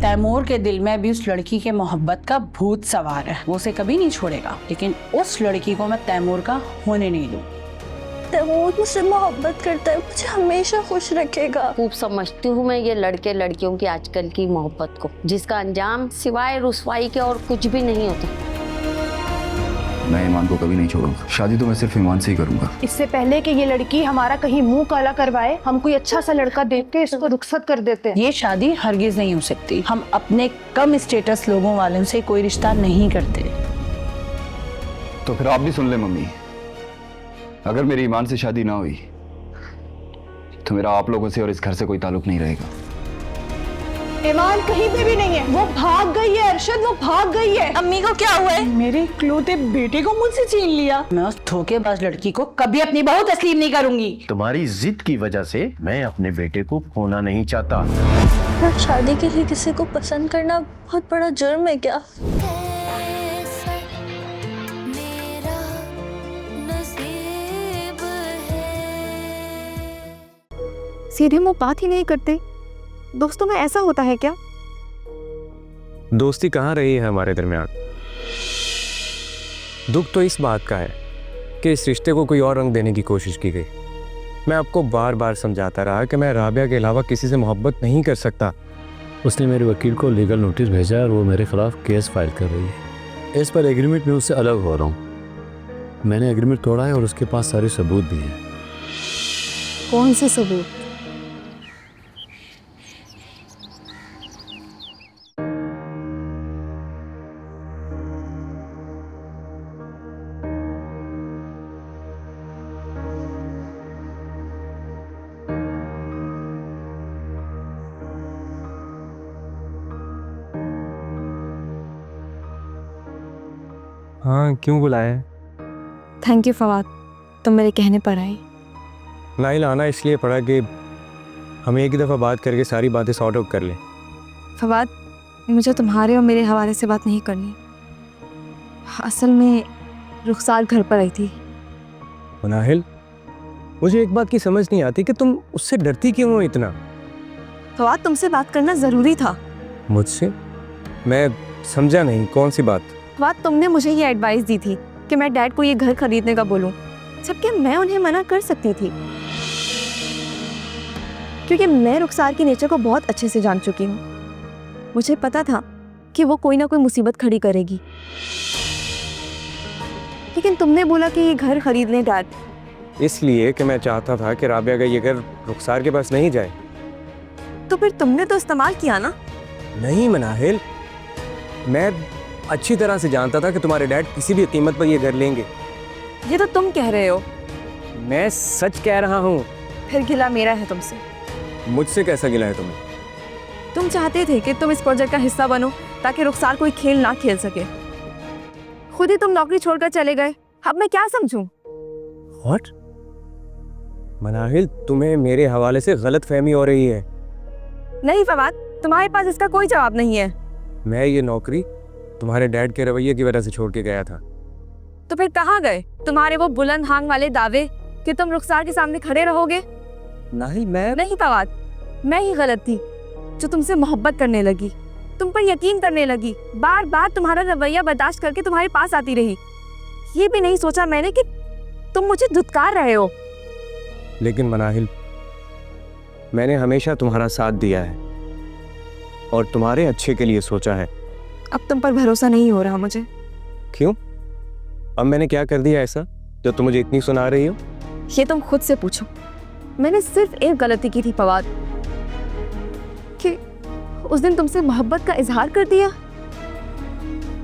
तैमूर के दिल में भी उस लड़की के मोहब्बत का भूत सवार है। वो उसे कभी नहीं छोड़ेगा, लेकिन उस लड़की को मैं तैमूर का होने नहीं दूँ। तैमूर मुझसे मोहब्बत करता है, मुझे हमेशा खुश रखेगा। खूब समझती हूँ मैं ये लड़के लड़कियों की आजकल की मोहब्बत को, जिसका अंजाम सिवाय रुसवाई के और कुछ भी नहीं होता। मैं ईमान को कभी नहीं छोड़ूंगा। शादी तो मैं सिर्फ ईमान से ही करूंगा। इससे पहले कि ये लड़की हमारा कहीं मुंह काला करवाए, हम कोई अच्छा सा लड़का देख के इसको रुखसत कर देते हैं। ये शादी हरगिज नहीं हो सकती। हम अपने कम स्टेटस लोगों वालों से कोई रिश्ता नहीं करते। तो फिर आप भी सुन ले मम्मी, अगर मेरी ईमान से शादी ना हुई तो मेरा आप लोगों से और इस घर से कोई ताल्लुक नहीं रहेगा। ईमान कहीं पे भी नहीं है, वो भाग गई है अरशद, वो भाग गई है। अम्मी को क्या हुआ है? मेरे इकलौते बेटे को मुझसे छीन लिया। मैं उस धोखेबाज लड़की को कभी अपनी बहू तस्लीम नहीं करूंगी। तुम्हारी जिद की वजह से मैं अपने बेटे को खोना नहीं चाहता। शादी के लिए किसी को पसंद करना बहुत बड़ा जुर्म है क्या? सीधे मुंह बात ही नहीं करते। दोस्तों में ऐसा होता है क्या? दोस्ती कहाँ रही है हमारे दरमियान। दुख तो इस बात का है कि इस रिश्ते को कोई और रंग देने की कोशिश की गई। मैं आपको बार बार समझाता रहा कि मैं राबिया के अलावा किसी से मोहब्बत नहीं कर सकता। उसने मेरे वकील को लीगल नोटिस भेजा और वो मेरे खिलाफ केस फाइल कर रही है। इस पर एग्रीमेंट में उससे अलग हो रहा हूँ। मैंने एग्रीमेंट तोड़ा है और उसके पास सारे सबूत भी हैं। कौन से सबूत? हाँ, क्यों बुलाया? थैंक यू फवाद, तुम मेरे कहने पर आई। नाइल आना इसलिए पड़ा कि हम एक ही दफ़ा बात करके सारी बातें सॉर्ट आउट कर लें। फवाद, मुझे तुम्हारे और मेरे हवाले से बात नहीं करनी। असल में रुखसार घर पर आई थी। मनाहिल, मुझे एक बात की समझ नहीं आती कि तुम उससे डरती क्यों हो इतना? फवाद, तुमसे बात करना ज़रूरी था। मुझसे? मैं समझा नहीं, कौन सी बात? फवाद, तुमने मुझे ये एडवाइस दी थी कि मैं डैड को ये घर खरीदने का बोलूं, जबकि मैं उन्हें मना कर सकती थी, क्योंकि मैं रुखसार की नेचर को बहुत अच्छे से जान चुकी हूँ। मुझे पता था कि वो कोई ना कोई मुसीबत खड़ी करेगी, लेकिन तुमने बोला कि ये घर खरीद लें डैड। इसलिए कि मैं चाहता था कि राबिया का ये घर रुखसार के पास नहीं जाए। तो फिर तुमने तो इस्तेमाल किया ना? नहीं मनाहिल, मैं अच्छी तरह से जानता था कि तुम्हारे डैड किसी भी कीमत पर ये घर लेंगे। ये तो तुम कह रहे हो। मैं सच कह रहा हूँ। फिर गिला मेरा है तुमसे। मुझसे कैसा गिला है तुम्हें? तुम चाहते थे कि तुम इस प्रोजेक्ट का हिस्सा बनो ताकि रुखसार कोई खेल ना खेल सके। खुद ही तुम नौकरी छोड़कर चले गए। अब मैं क्या समझूं? What? मनाहिल, तुम्हें मेरे हवाले से गलत फहमी हो रही है। नहीं फवाद, तुम्हारे पास इसका कोई जवाब नहीं है। मैं ये नौकरी तुम्हारे डैड के रवैये की वजह से छोड़ के गया था। तो फिर कहाँ गए तुम्हारे वो बुलंद हांग वाले दावे कि तुम रुखसार के सामने खड़े रहोगे? नहीं, मैं नहीं फवाद, मैं ही गलत थी जो तुमसे मोहब्बत करने लगी, तुम पर यकीन करने लगी, बार बार तुम्हारा रवैया बर्दाश्त करके तुम्हारे पास आती रही। ये भी नहीं सोचा मैंने कि तुम मुझे धुतकार रहे हो। लेकिन मनाहिल, मैंने हमेशा तुम्हारा साथ दिया है और तुम्हारे अच्छे के लिए सोचा है। अब तुम पर भरोसा नहीं हो रहा मुझे। क्यों? अब मैंने क्या कर दिया ऐसा जो तुम मुझे इतनी सुना रही हो? ये तुम खुद से पूछो। मैंने सिर्फ एक गलती की थी फवाद, कि उस दिन तुमसे मोहब्बत का इजहार कर दिया,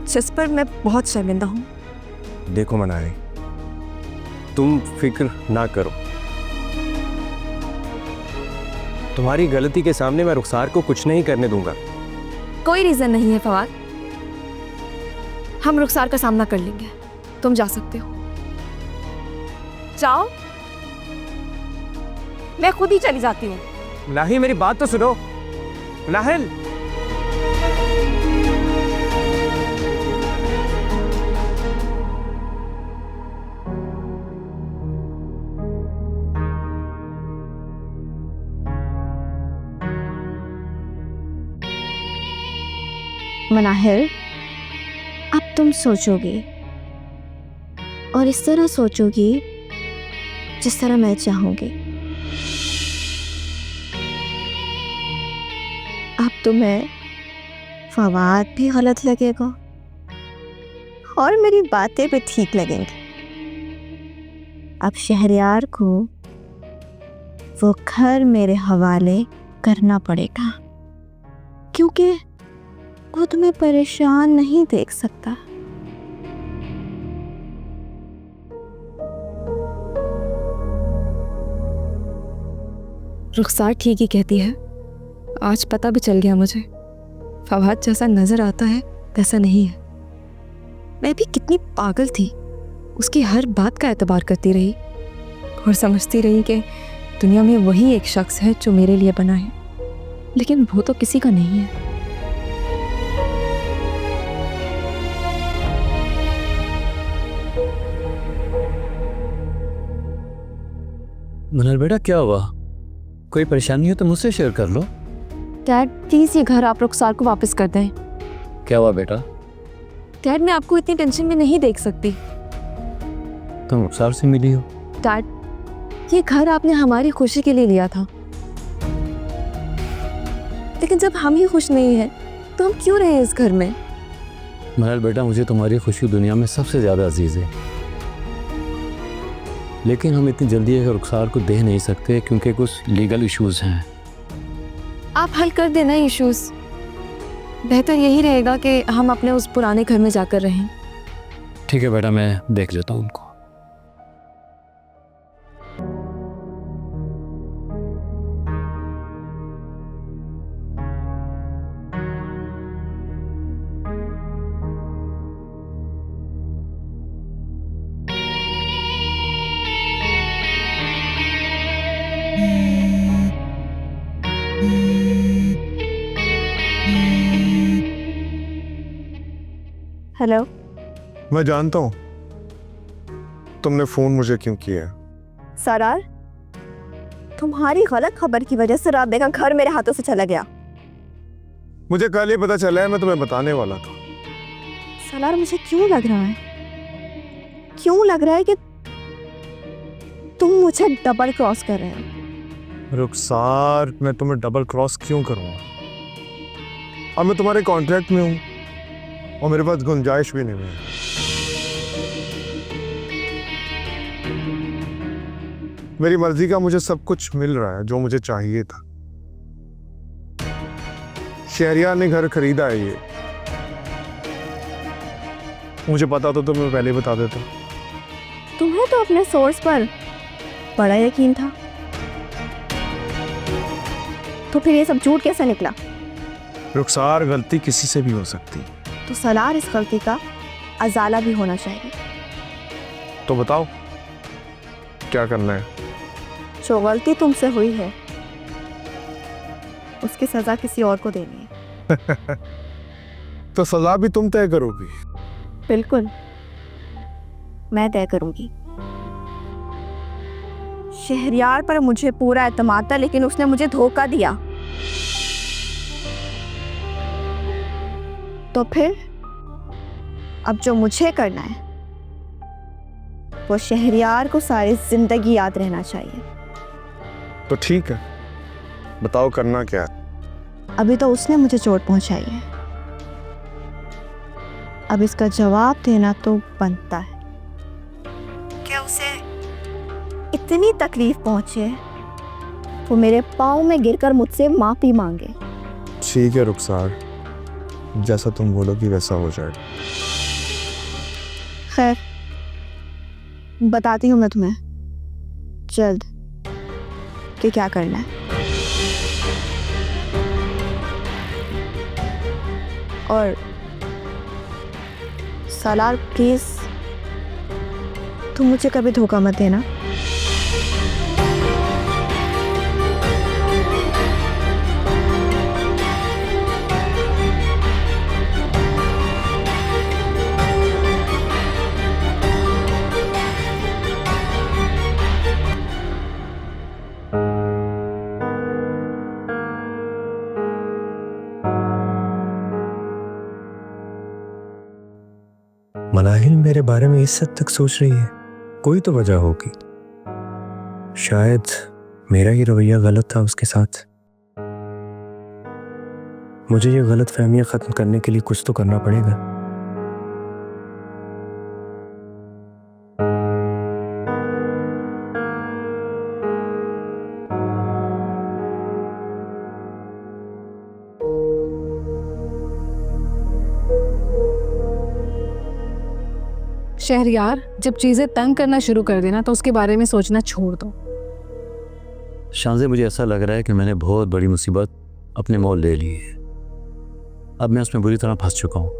जिस पर मैं बहुत शर्मिंदा हूँ। देखो मनाहिल, तुम फिक्र ना करो। तुम्हारी गलती के सामने मैं रुखसार को कुछ नहीं करने दूंगा। कोई रीजन नहीं है फवाद, हम रुखसार का सामना कर लेंगे। तुम जा सकते हो, जाओ। मैं खुद ही चली जाती हूँ। नाहिल, मेरी बात तो सुनो। नाहिल, मनाहिर, अब तुम सोचोगी और इस तरह सोचोगी जिस तरह मैं चाहूंगी। अब तुम्हें फवाद भी गलत लगेगा और मेरी बातें भी ठीक लगेंगी। अब शहरयार को वो घर मेरे हवाले करना पड़ेगा, क्योंकि वो तुम्हें परेशान नहीं देख सकता। रुखसार ठीक ही कहती है। आज पता भी चल गया मुझे, फवाद जैसा नजर आता है वैसा नहीं है। मैं भी कितनी पागल थी, उसकी हर बात का एतबार करती रही और समझती रही कि दुनिया में वही एक शख्स है जो मेरे लिए बना है, लेकिन वो तो किसी का नहीं है। मनहर बेटा, क्या हुआ? कोई परेशानी हो तो मुझसे शेयर कर लो। डैड प्लीज़ ये घर आप रुखसार को वापस कर दें। क्या हुआ बेटा? डैड मैं आपको इतनी टेंशन में नहीं देख सकती। तुम रुखसार से मिली हो? डैड ये घर आपने हमारी खुशी के लिए लिया था, लेकिन जब हम ही खुश नहीं हैं तो हम क्यों रहे इस घर में? मनहर बेटा, मुझे तुम्हारी खुशी दुनिया में सबसे ज़्यादा अजीज़ है, लेकिन हम इतनी जल्दी एक रुखसार को दे नहीं सकते क्योंकि कुछ लीगल इश्यूज हैं। आप हल कर देना इश्यूज। बेहतर यही रहेगा कि हम अपने उस पुराने घर में जाकर रहें। ठीक है बेटा, मैं देख लेता हूँ उनको। हेलो। मैं जानता हूँ तुमने फोन मुझे क्यों किया। सरार, तुम्हारी गलत खबर की वजह से राबे का घर मेरे हाथों से चला गया। मुझे कल ही पता चला है, मैं तुम्हें बताने वाला था। सरार, मुझे क्यों लग रहा है कि तुम मुझे डबल क्रॉस कर रहे हो। रुखसार, मैं तुम्हें डबल क्रॉस क्यों करूँगा? अब मैं तुम्हारे कॉन्ट्रैक्ट में हूँ और मेरे पास गुंजाइश भी नहीं है। मेरी मर्जी का मुझे सब कुछ मिल रहा है जो मुझे चाहिए था। शहरियार ने घर खरीदा है, ये मुझे पता तो मैं पहले बता देता। तुम्हें तो अपने सोर्स पर बड़ा यकीन था, तो फिर ये सब झूठ कैसे निकला? रुखसार, गलती किसी से भी हो सकती, तो सलार इस गलती का अजाला भी होना चाहिए। तो बताओ क्या करना है? जो गलती तुमसे हुई है उसकी सजा किसी और को देनी है। तो सजा भी तुम तय करोगी? बिल्कुल, मैं तय करूंगी। शहरयार पर मुझे पूरा एतमाद था, लेकिन उसने मुझे धोखा दिया। तो फिर अब जो मुझे करना है वो शहरयार को सारी जिंदगी याद रहना चाहिए। तो ठीक है, बताओ करना क्या है? अभी तो उसने मुझे चोट पहुंचाई है, अब इसका जवाब देना तो बनता है। क्या उसे इतनी तकलीफ पहुंचे वो मेरे पाँव में गिरकर मुझसे माफी मांगे। ठीक है रुखसार, जैसा तुम बोलोगी वैसा हो जाएगा। खैर, बताती हूँ मैं तुम्हें जल्द कि क्या करना है। और सलार, प्लीज तुम मुझे कभी धोखा मत देना। मनाहिल मेरे बारे में इस हद तक सोच रही है, कोई तो वजह होगी। शायद मेरा ही रवैया गलत था उसके साथ। मुझे ये गलत फहमियां खत्म करने के लिए कुछ तो करना पड़ेगा। शहरयार, जब चीजें तंग करना शुरू कर देना तो उसके बारे में सोचना छोड़ दो। शांजे, मुझे ऐसा लग रहा है कि मैंने बहुत बड़ी मुसीबत अपने मोल ले ली है। अब मैं उसमें बुरी तरह फंस चुका हूँ।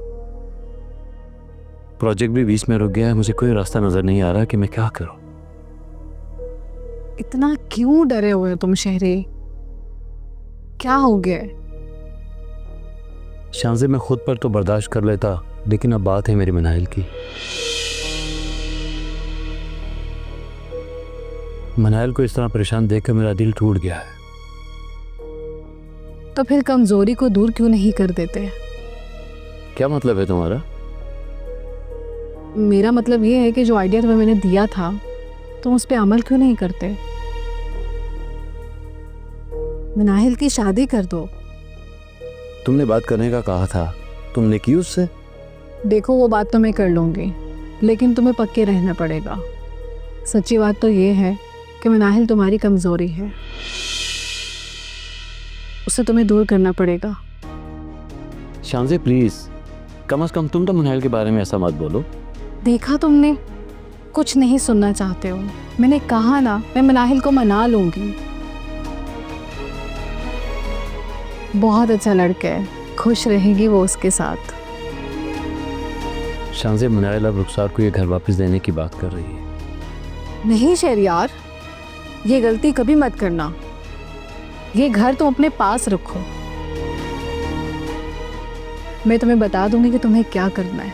प्रोजेक्ट भी बीच में रुक गया है। मुझे कोई रास्ता नजर नहीं आ रहा कि मैं क्या करूँ। इतना क्यों डरे हुए हो तुम शहरे? क्या हो गया? शांजे, मैं खुद पर तो बर्दाश्त कर लेता, लेकिन अब बात है मेरी मनाहिल की। मनाहिल को इस तरह परेशान देखकर मेरा दिल टूट गया है। तो फिर कमजोरी को दूर क्यों नहीं कर देते? क्या मतलब है तुम्हारा? मेरा मतलब ये है कि जो आइडिया तुम्हें मैंने दिया था तुम उस पर अमल क्यों नहीं करते? मनाहिल की शादी कर दो। तुमने बात करने का कहा था, तुमने की उससे? देखो, वो बात तो मैं कर लूंगी, लेकिन तुम्हें पक्के रहना पड़ेगा। सच्ची बात तो ये है कि मनाहिल तुम्हारी कमजोरी है, उसे तुम्हें दूर करना पड़ेगा। शांजे प्लीज, कम से कम तुम तो मनाहिल के बारे में ऐसा मत बोलो। देखा तुमने, कुछ नहीं सुनना चाहते हो। मैंने कहा ना, मैं मनाहिल को मना लूंगी। बहुत अच्छा लड़का है, खुश रहेगी वो उसके साथ। शांजे, मनाहिल अब रुखसार को ये घर वापस देने की बात कर रही है। नहीं शहरयार, ये गलती कभी मत करना। ये घर तुम अपने पास रखो। मैं तुम्हें बता दूंगी कि तुम्हें क्या करना है।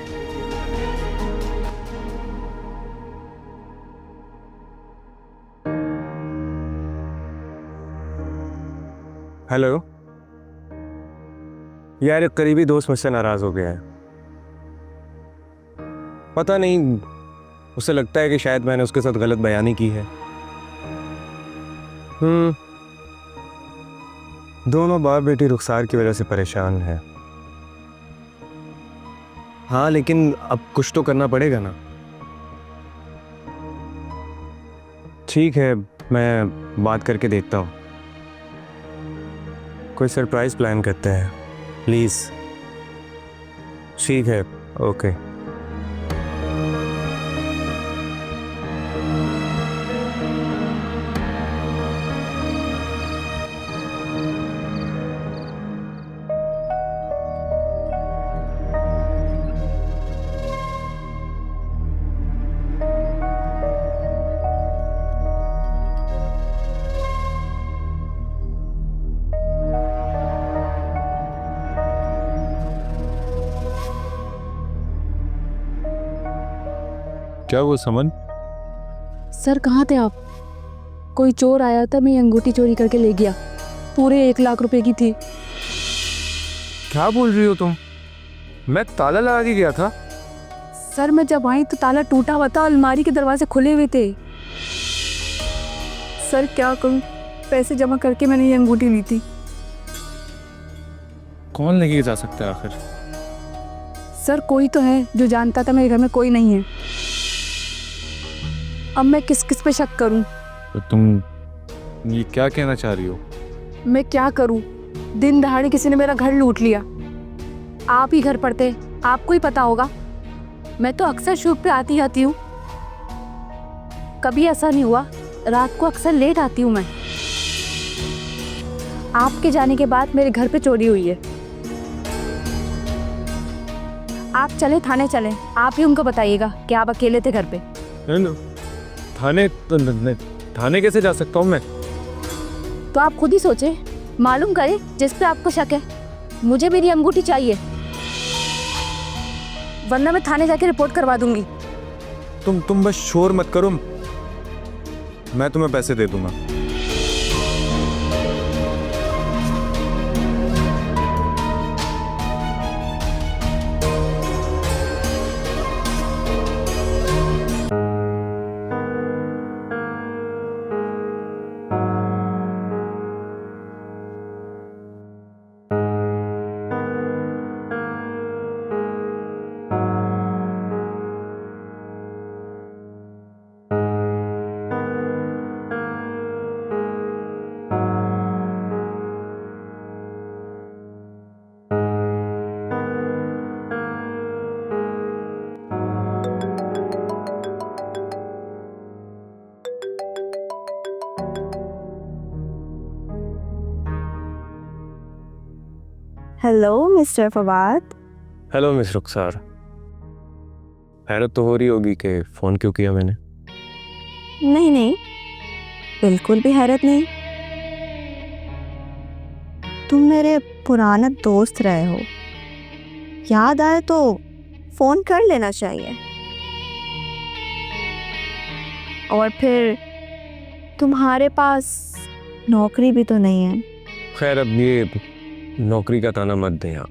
हेलो यार, एक करीबी दोस्त मुझसे नाराज हो गया है। पता नहीं, उसे लगता है कि शायद मैंने उसके साथ गलत बयानी की है। दोनों बाप बेटी रुखसार की वजह से परेशान है। हाँ, लेकिन अब कुछ तो करना पड़ेगा ना। ठीक है, मैं बात करके देखता हूँ। कोई सरप्राइज प्लान करते हैं प्लीज। ठीक है, ओके। क्या वो समन? सर, कहाँ थे आप? कोई चोर आया था, मैं अंगूठी चोरी करके ले गया। पूरे 1 लाख रुपए की थी। क्या बोल रही हो तुम? मैं ताला लगा के गया था। सर, मैं जब आई तो ताला टूटा हुआ था, अलमारी के दरवाजे खुले हुए थे। सर, क्या करूं? पैसे जमा करके मैंने ये अंगूठी ली थी। कौन लेके जा सकता है आखिर? सर, कोई तो है जो जानता था मेरे घर में कोई नहीं है। अब मैं किस किस पे शक करूं? तो तुम ये क्या कहना चाह रही हो? मैं क्या करूं? दिन दहाड़े किसी ने मेरा घर लूट लिया। आप ही घर पड़ते, आपको ही पता होगा। मैं तो अक्सर शूट पे आती हूँ, कभी ऐसा नहीं हुआ। रात को अक्सर लेट आती हूँ मैं। आपके जाने के बाद मेरे घर पे चोरी हुई है। आप चले थाने चले, आप ही उनको बताइएगा कि आप अकेले थे घर पे। थाने कैसे जा सकता हूँ मैं? तो आप खुद ही सोचे, मालूम करें जिस पे आपको शक है। मुझे मेरी अंगूठी चाहिए, वरना मैं थाने जाके रिपोर्ट करवा दूंगी। तुम बस शोर मत करो, मैं तुम्हें पैसे दे दूंगा। Hello mister Fawad. Hello miss Rukhsar. हैरत तो हो रही होगी कि फ़ोन क्यों किया मैंने। नहीं नहीं, बिल्कुल भी हैरत नहीं। तुम मेरे पुराना दोस्त रहे हो, याद आए तो फोन कर लेना चाहिए। और फिर तुम्हारे पास नौकरी भी तो नहीं है। खैर अब ये नौकरी का ताना मत दें आप,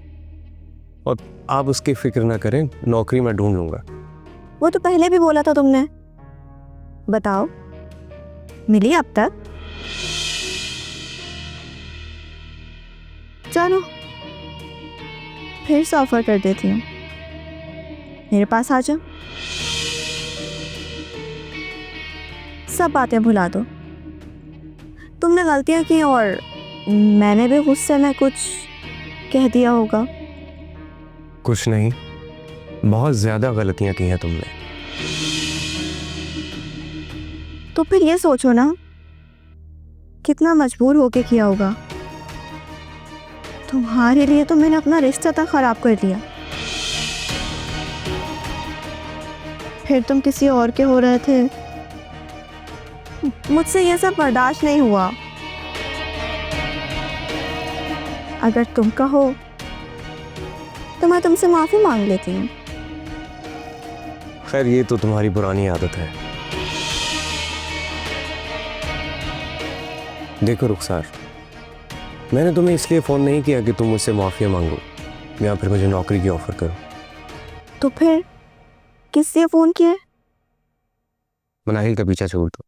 और आप उसकी फिक्र ना करें, नौकरी मैं ढूंढ लूँगा। वो तो पहले भी बोला था तुमने। बताओ, मिली अब तक? चलो फिर से ऑफर कर देती हूँ, मेरे पास आ जाओ। सब बातें भुला दो। तुमने गलतियां की और मैंने भी गुस्से में कुछ कह दिया होगा। कुछ नहीं, बहुत ज़्यादा गलतियाँ की हैं तुमने। तो फिर ये सोचो ना, कितना मजबूर होके किया होगा। तुम्हारे लिए तो मैंने अपना रिश्ता तक खराब कर दिया, फिर तुम किसी और के हो रहे थे। मुझसे ये सब बर्दाश्त नहीं हुआ। अगर तुम कहो तो मैं तुमसे माफी मांग लेती हूँ। खैर ये तो तुम्हारी पुरानी आदत है। देखो रुखसार, मैंने तुम्हें इसलिए फ़ोन नहीं किया कि तुम मुझसे माफ़ी मांगो या फिर मुझे नौकरी की ऑफ़र करो। तो फिर किससे फोन किया? मनाहिल का पीछा छोड़ दो।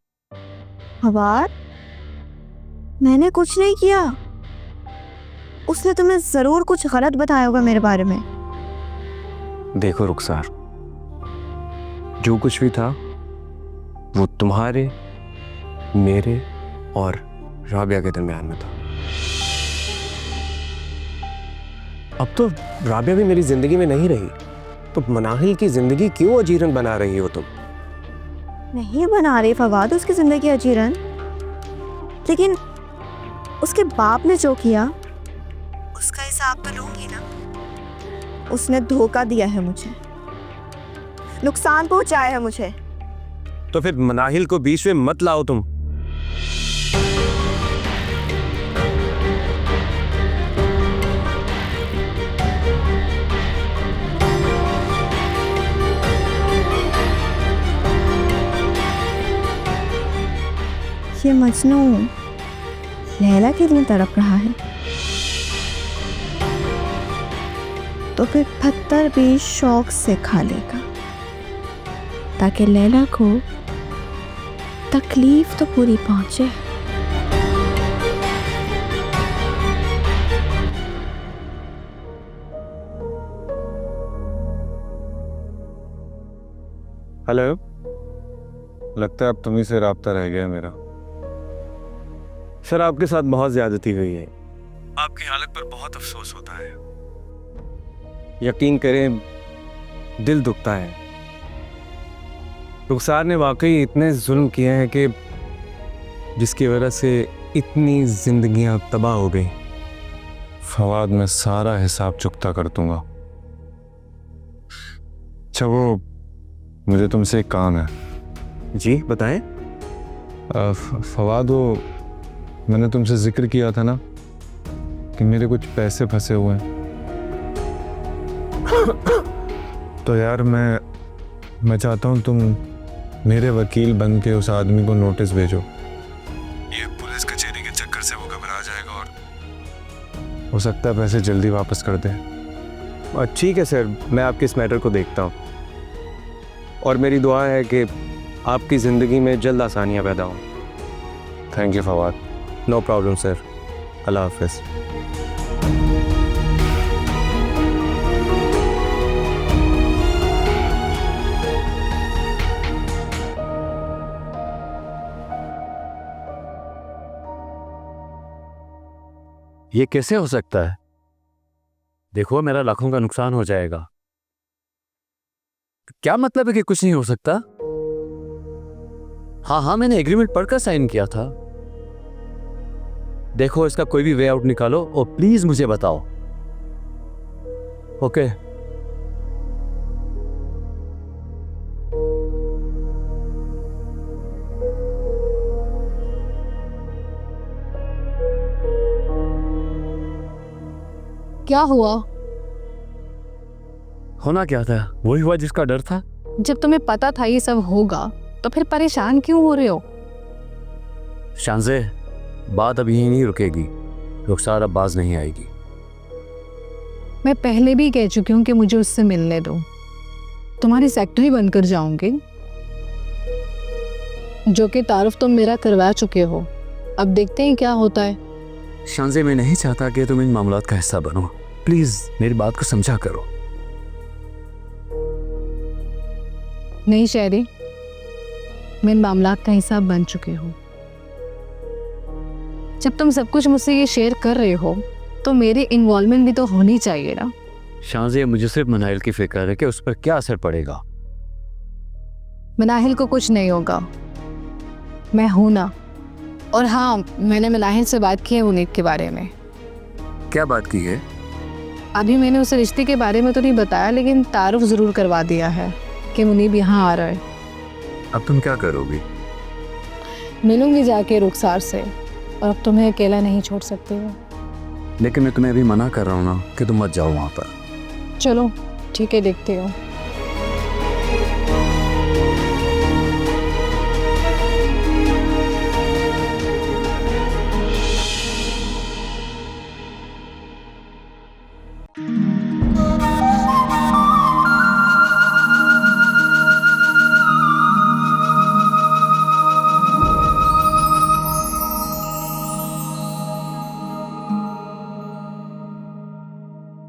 फवाद, मैंने कुछ नहीं किया। उसने तुम्हें जरूर कुछ गलत बताया होगा मेरे बारे में। देखो रुखसार, जो कुछ भी था वो तुम्हारे, मेरे और राबिया के दरमियान में था। अब तो राबिया भी मेरी जिंदगी में नहीं रही, तो मनाहिल की जिंदगी क्यों अजीरन बना रही हो तुम? नहीं बना रही फवाद उसकी जिंदगी अजीरन, लेकिन उसके बाप ने जो किया उसका हिसाब तो लूंगी ना। उसने धोखा दिया है मुझे, नुकसान पहुंचाया है मुझे। तो फिर मनाहिल को बीच में मत लाओ तुम। ये मजनू लैला के लिए तड़प रहा है, तो फिर पत्थर भी शौक से खा लेगा, ताकि लैला को तकलीफ तो पूरी पहुंचे। हेलो, लगता है अब तुम्ही से राब्ता रह गया मेरा। सर आपके साथ बहुत ज्यादती हुई है, आपकी हालत पर बहुत अफसोस होता है। यकीन करें, दिल दुखता है। रुखसार ने वाकई इतने जुल्म किए हैं कि जिसकी वजह से इतनी जिंदगियां तबाह हो गई। फवाद, मैं सारा हिसाब चुकता कर दूंगा। अच्छा, वो मुझे तुमसे एक काम है। जी बताएं। फवाद, वो मैंने तुमसे जिक्र किया था ना कि मेरे कुछ पैसे फंसे हुए हैं। तो यार मैं चाहता हूँ तुम मेरे वकील बन के उस आदमी को नोटिस भेजो। ये पुलिस कचहरी के चक्कर से वो घबरा जाएगा और हो सकता है पैसे जल्दी वापस कर दे। ठीक है सर, मैं आपके इस मैटर को देखता हूँ, और मेरी दुआ है कि आपकी ज़िंदगी में जल्द आसानियाँ पैदा हों। Thank you Fawad. No problem sir, अल्लाह हाफिज़। ये कैसे हो सकता है? देखो, मेरा लाखों का नुकसान हो जाएगा। क्या मतलब है कि कुछ नहीं हो सकता? हाँ, मैंने एग्रीमेंट पढ़कर साइन किया था। देखो, इसका कोई भी वे आउट निकालो और प्लीज मुझे बताओ। ओके। क्या हुआ? होना क्या था? वही हुआ जिसका डर था। जब तुम्हें पता था ये सब होगा तो फिर परेशान क्यों हो रहे हो? शांजे, बात अब यहीं नहीं रुकेगी। रुखसार अब बाज नहीं आएगी। मैं पहले भी कह चुकी हूँ कि मुझे उससे मिलने दो। तुम्हारी सेक्रेटरी बनकर जाऊंगी, जो कि तारुफ तुम मेरा करवा चुके हो। अब देखते हैं क्या होता है। शांजे, मैं नहीं चाहता कि तुम इन मामलात का हिस्सा बनो। प्लीज मेरी बात को समझा करो। नहीं शहरी, मैं इन मामलात का हिस्सा बन चुके हो। जब तुम सब कुछ मुझसे ये शेयर कर रहे हो तो मेरी इन्वॉल्वमेंट भी तो होनी चाहिए ना। शांजे, मुझे सिर्फ मनाइल की फिक्र है कि उस पर क्या असर पड़ेगा। मनाहिल को कुछ नहीं होगा, मैं हूं ना। और हाँ, मैंने मनाहिल से बात की है मुनीब के बारे में। क्या बात की है? अभी मैंने उसे रिश्ते के बारे में तो नहीं बताया, लेकिन तारुफ ज़रूर करवा दिया है कि मुनीब यहाँ आ रहा है। अब तुम क्या करोगी? मिलूंगी जाके रुखसार से, और अब तुम्हें अकेला नहीं छोड़ सकती हूँ। लेकिन मैं तुम्हें अभी मना कर रहा हूँ ना कि तुम मत जाओ वहाँ पर। चलो ठीक है, देखते हो।